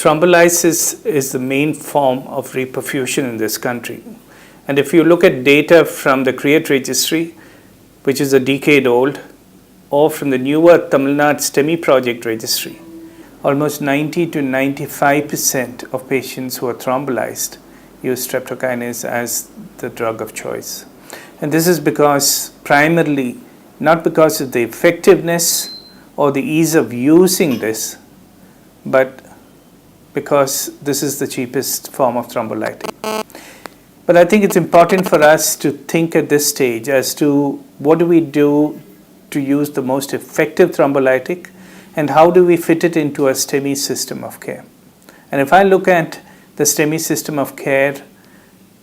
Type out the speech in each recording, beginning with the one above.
thrombolysis is the main form of reperfusion in this country. And if you look at data from the CREATE registry, which is a decade old, or from the newer Tamil Nadu STEMI project registry, almost 90 to 95% of patients who are thrombolyzed use streptokinase as the drug of choice. And this is because primarily, not because of the effectiveness or the ease of using this, but because this is the cheapest form of thrombolytic. But I think it's important for us to think at this stage as to what do we do to use the most effective thrombolytic and how do we fit it into a STEMI system of care. And if I look at the STEMI system of care,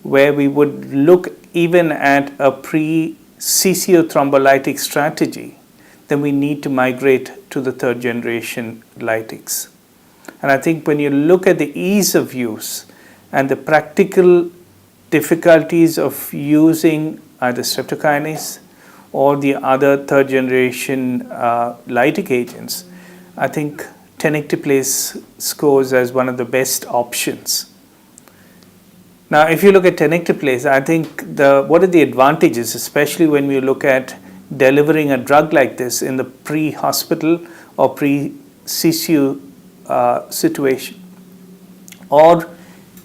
where we would look even at a pre-CCO thrombolytic strategy, then we need to migrate to the third generation lytics. And I think when you look at the ease of use and the practical difficulties of using either streptokinase or the other third generation lytic agents, I think tenecteplase scores as one of the best options. Now, if you look at tenecteplase, I think what are the advantages, especially when we look at delivering a drug like this in the pre-hospital or pre-CCU situation, or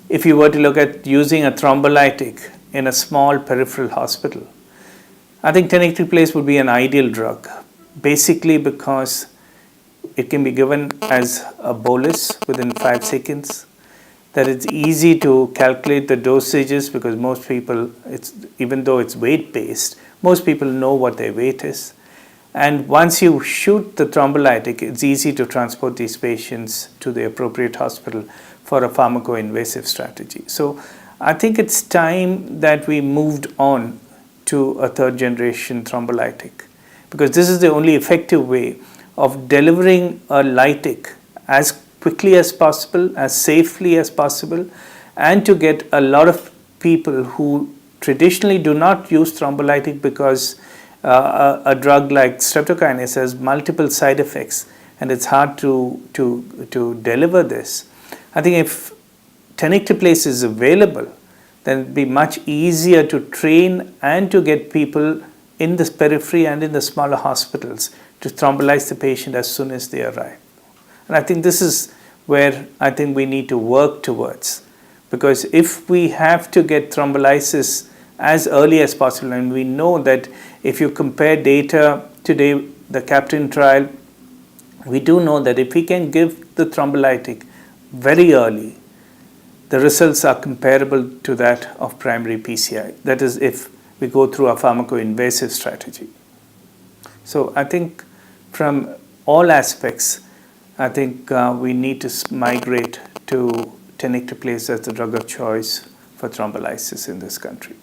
if you were to look at using a thrombolytic in a small peripheral hospital. I think tenecteplase would be an ideal drug, basically because it can be given as a bolus within 5 seconds, that it's easy to calculate the dosages because most people, even though it's weight-based, most people know what their weight is. And once you shoot the thrombolytic, it's easy to transport these patients to the appropriate hospital for a pharmacoinvasive strategy. So I think it's time that we moved on to a third generation thrombolytic, because this is the only effective way of delivering a lytic as quickly as possible, as safely as possible, and to get a lot of people who traditionally do not use thrombolytic because a drug like streptokinase has multiple side effects and it's hard to deliver this. I think if tenecteplase is available, then it'd be much easier to train and to get people in the periphery and in the smaller hospitals to thrombolyze the patient as soon as they arrive. And I think this is where I think we need to work towards, because if we have to get thrombolysis as early as possible, and we know that if you compare data today, the CAPTAIN trial, we do know that if we can give the thrombolytic very early, the results are comparable to that of primary PCI. That is, if we go through a pharmacoinvasive strategy. So I think from all aspects, I think we need to migrate to tenecteplase as the drug of choice for thrombolysis in this country.